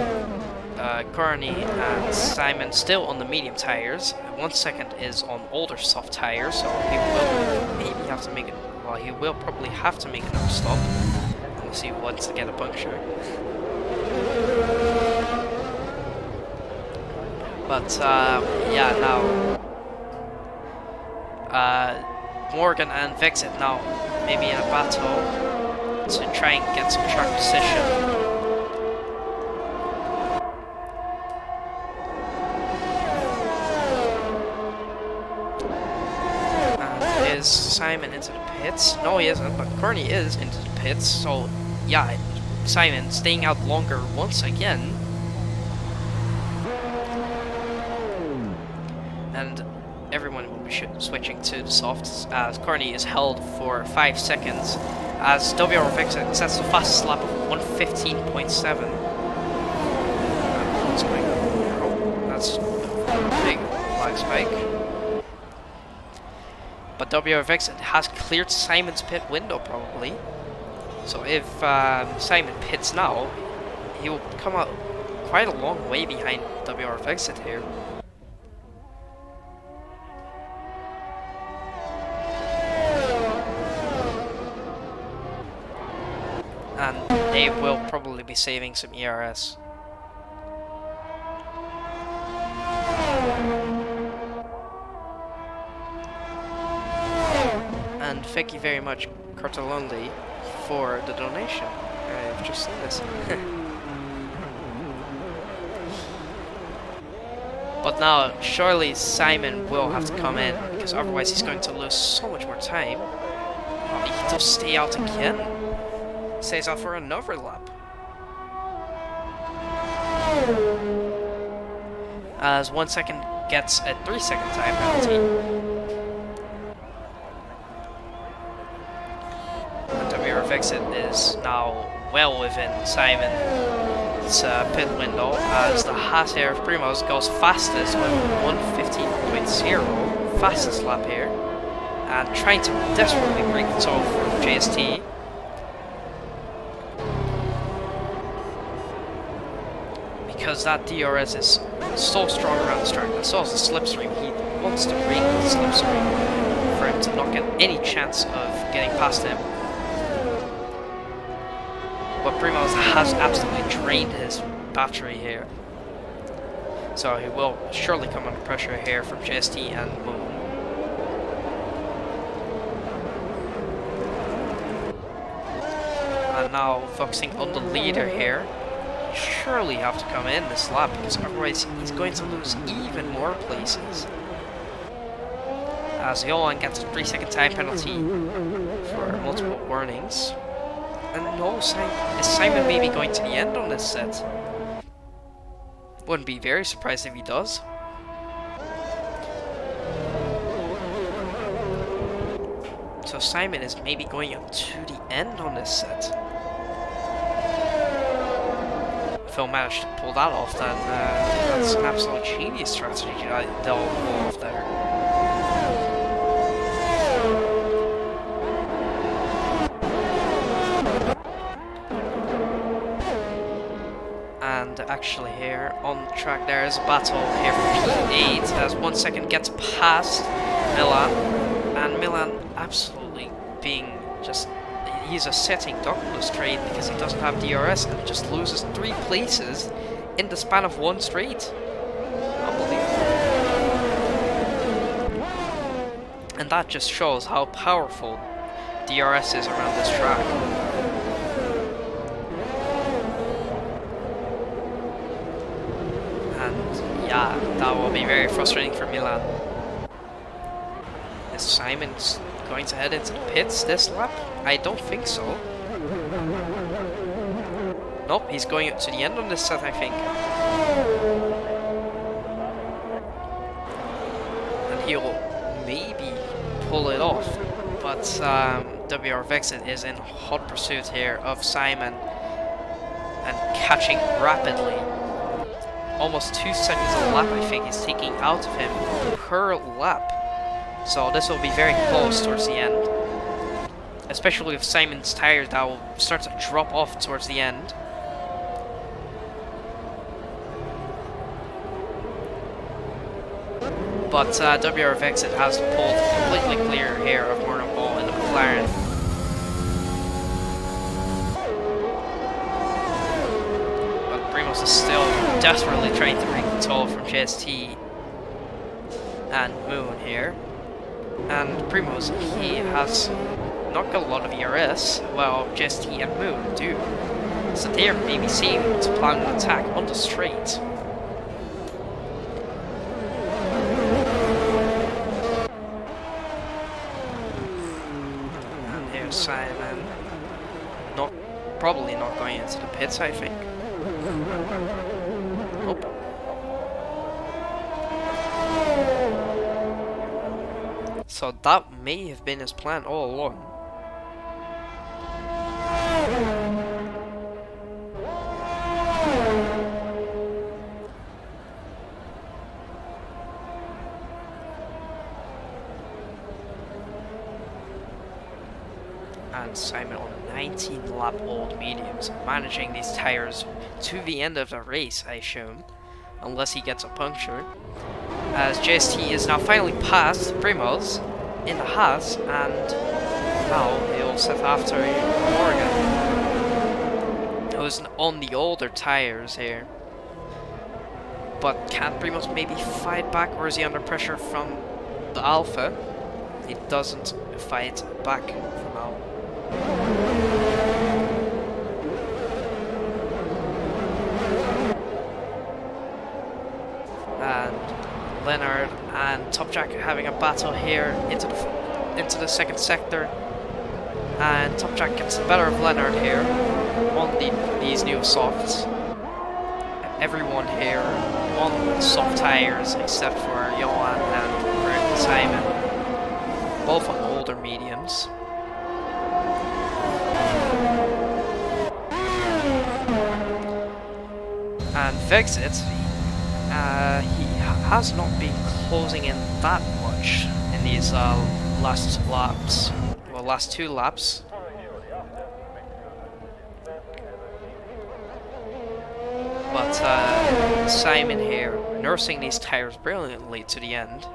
Carney and Simon still on the medium tires. 1 second is on older soft tires, so he will maybe have to make it. Well, he will probably have to make another stop. We'll see who wants to get a puncture. But yeah, now Morgan and Vexit now maybe in a battle to try and get some track position. Is Simon into the pits? No, he isn't, but Kearney is into the pits, so yeah, Simon staying out longer once again. And everyone will be switching to the softs as Kearney is held for 5 seconds as WR Vexit sets the fastest lap of 1:15.7. That's a big flag spike. But WR Vexit has cleared Simon's pit window probably. So if Simon pits now, he will come out quite a long way behind WR Vexit here. And they will probably be saving some ERS. And thank you very much, Cartolondi, for the donation. I've just seen this. But now, surely Simon will have to come in, because otherwise he's going to lose so much more time. Oh, he can just stay out again. Stays out for another lap. As 1 second gets a 3 second time penalty. Vexit is now well within Simon's pit window as the Haas here of Primoz goes fastest with 1:15.0, fastest lap here, and trying to desperately break the toe for JST. Because that DRS is so strong around the track, and so is the slipstream. He wants to break the slipstream for him to not get any chance of getting past him. But Primoz has absolutely drained his battery here. So he will surely come under pressure here from JST and Moon. And now focusing on the leader here. Surely have to come in this lap because otherwise he's going to lose even more places. As Johan gets a 3 second time penalty for multiple warnings. And no, is Simon maybe going to the end on this set? Wouldn't be very surprised if he does. So Simon is maybe going up to the end on this set. If he'll manage to pull that off, then that's an absolute genius strategy they'll pull off there. And actually here on the track there is a battle here for P8 as 1 second gets past Milan, and Milan absolutely being just, he's a setting duck on the straight because he doesn't have DRS and just loses 3 places in the span of 1 straight. Unbelievable. And that just shows how powerful DRS is around this track. And yeah, that will be very frustrating for Milan. Is Simon going to head into the pits this lap? I don't think so. Nope, he's going to the end of this set, I think. And he'll maybe pull it off. But WR Vexit is in hot pursuit here of Simon and catching rapidly. Almost 2 seconds a lap, I think, is taking out of him per lap. So this will be very close towards the end. Especially with Simon's tires that will start to drop off towards the end. But WR Vexit has pulled completely clear here of Morgan Ball in the McLaren. But Primoz is still desperately trying to break the toll from JST and Moon here. And Primoz, he has not got a lot of ERS, while JST and Moon do. So they are maybe seeing to plan an attack on the straight. And here's Simon. Probably not going into the pits, I think. Nope. So that may have been his plan all along. And Simon on 19 lap old mediums, managing these tires to the end of the race, I assume, unless he gets a puncture. As JST is now finally past Primoz in the Haas, and now he'll set after Morgan, who's on the older tires here. But can Primoz maybe fight back, or is he under pressure from the Alpha? He doesn't fight back for now. And Leonard and Topjack having a battle here into the second sector, and Topjack gets the better of Leonard here on these new softs. Everyone here on soft tires except for Johan and Simon, both on older mediums. And Vexit, he has not been closing in that much in these last laps. Well, last 2 laps. But Simon here nursing these tires brilliantly to the end.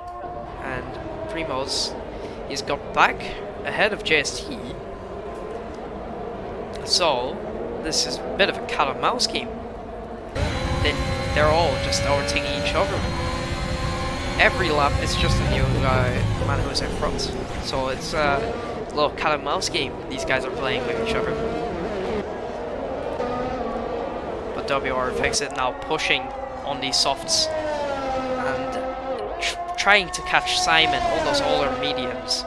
And Primoz, he's got back ahead of JST. So this is a bit of a cat and mouse game. They're all just overtaking each other. Every lap is just a new man who's in front. So it's a little cat and mouse game these guys are playing with each other. But WR Vexit now pushing on these softs and trying to catch Simon on those older mediums.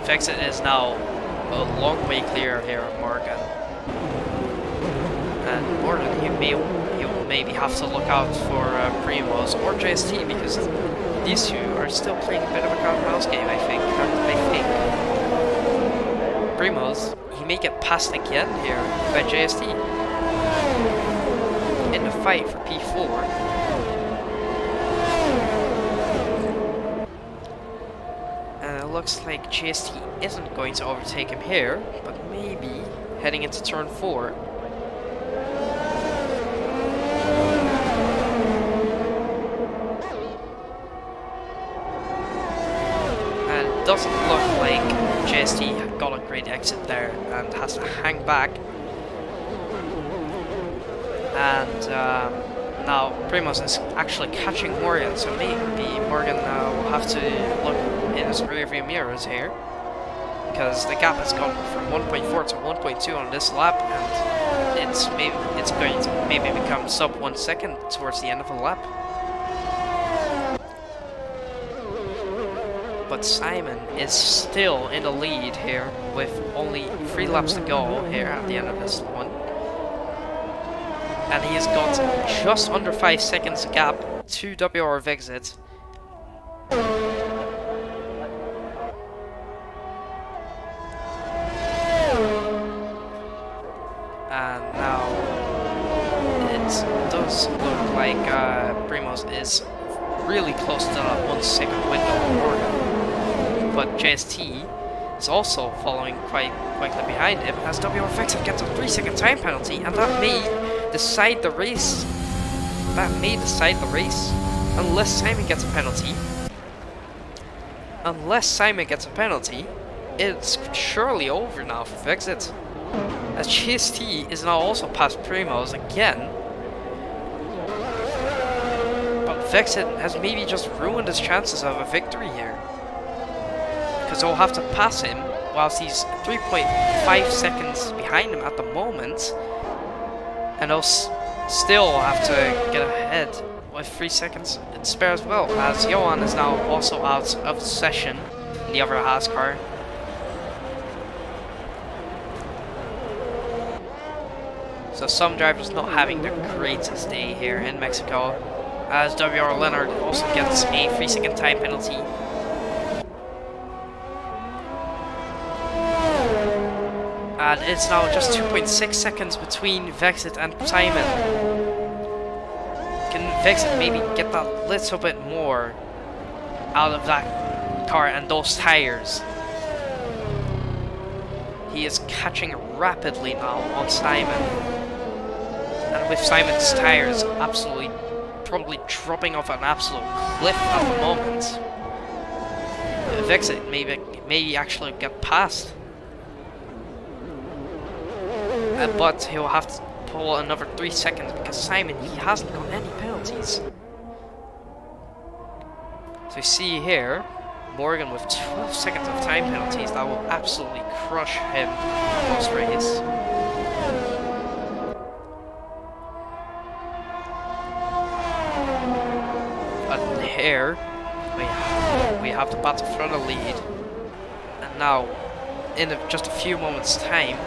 Vexit is now a long way clear here of Morgan. And Morgan, he will maybe have to look out for Primoz or JST, because these two are still playing a bit of a cat and mouse game, I think. And I think Primoz, he may get passed again here by JST in the fight for P4. Looks like JST isn't going to overtake him here, but maybe heading into turn 4. And it doesn't look like JST got a great exit there and has to hang back. And now Primoz is actually catching Morgan, so maybe Morgan will have to look in his rearview mirrors here, because the gap has gone from 1.4 to 1.2 on this lap, and it's going to maybe become sub 1 second towards the end of the lap. But Simon is still in the lead here with only 3 laps to go here at the end of this one. And he has got just under 5 seconds gap to WR Vexit. And now it does look like Primoz is really close to that 1 second window. But JST is also following quite quickly behind him as WR Vexit gets a 3 second time penalty, and that may decide the race. Unless Simon gets a penalty. It's surely over now for Vexit, as JST is now also past Primoz again. But Vexit has maybe just ruined his chances of a victory here, because he'll have to pass him whilst he's 3.5 seconds behind him at the moment. And he'll still have to get ahead with 3 seconds to spare as well, as Johan is now also out of the session in the other Haas car. So some drivers not having the greatest day here in Mexico, as WR Leonard also gets a 3 second time penalty. And it's now just 2.6 seconds between Vexit and Simon. Can Vexit maybe get that little bit more out of that car and those tires? He is catching rapidly now on Simon. And with Simon's tires probably dropping off an absolute cliff at the moment, Vexit maybe actually get past. But he'll have to pull another 3 seconds because Simon, he hasn't got any penalties. So you see here, Morgan with 12 seconds of time penalties. That will absolutely crush him post race. But here we have the battle for the lead, and now in just a few moments' time,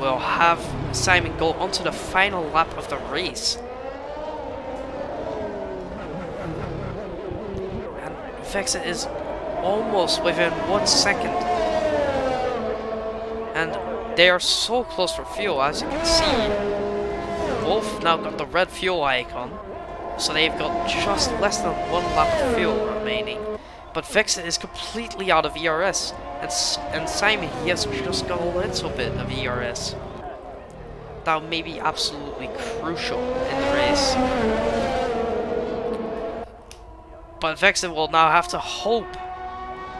we'll have Simon go onto the final lap of the race. And Vexit is almost within 1 second. And they are so close for fuel, as you can see. Both now got the red fuel icon, so they've got just less than 1 lap of fuel remaining. But Vexit is completely out of ERS. And Simon, he has just got a little bit of ERS. That may be absolutely crucial in the race. But Vexit will now have to hope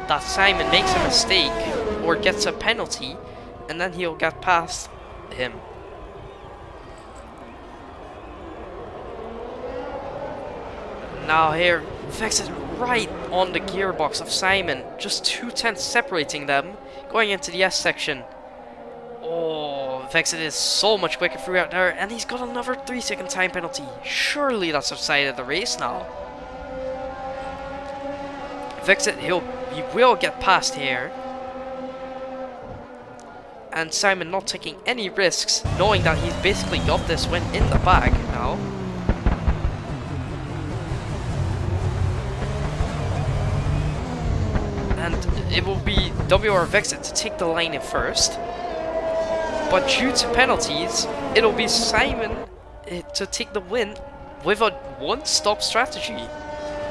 that Simon makes a mistake or gets a penalty, and then he'll get past him. Now here, Vexit right on the gearbox of Simon, just 2/10 separating them, going into the S section. Oh, Vexit is so much quicker throughout there, and he's got another 3 second time penalty. Surely that's decided the race now. Vexit, he will get past here. And Simon not taking any risks, knowing that he's basically got this win in the bag now. And it will be WR Vexit to take the line in first. But due to penalties, it'll be Simon to take the win with a one-stop strategy.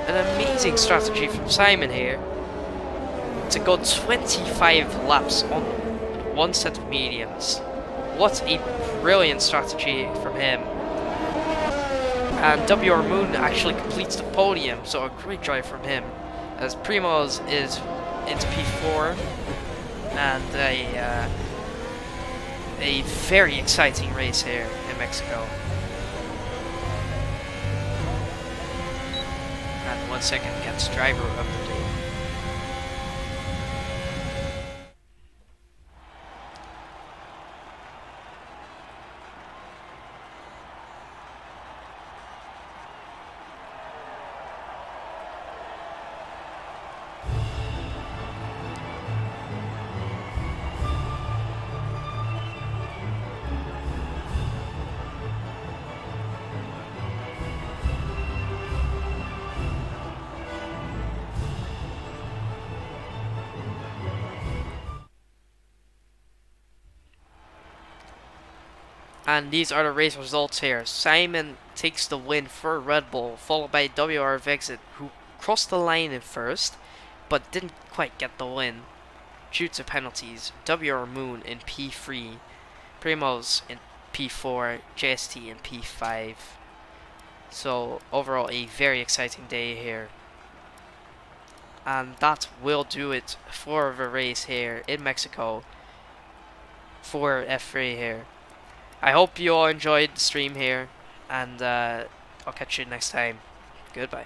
An amazing strategy from Simon here to go 25 laps on one set of mediums. What a brilliant strategy from him. And WR Moon actually completes the podium, so a great drive from him. As Primoz is into P4, and a very exciting race here in Mexico. And 1 second gets driver of the day. And these are the race results here. Simon takes the win for Red Bull, followed by WR Vexit, who crossed the line in first, but didn't quite get the win due to penalties. WR Moon in P3, Primoz in P4, JST in P5. So overall a very exciting day here. And that will do it for the race here in Mexico for F3 here. I hope you all enjoyed the stream here, and I'll catch you next time. Goodbye.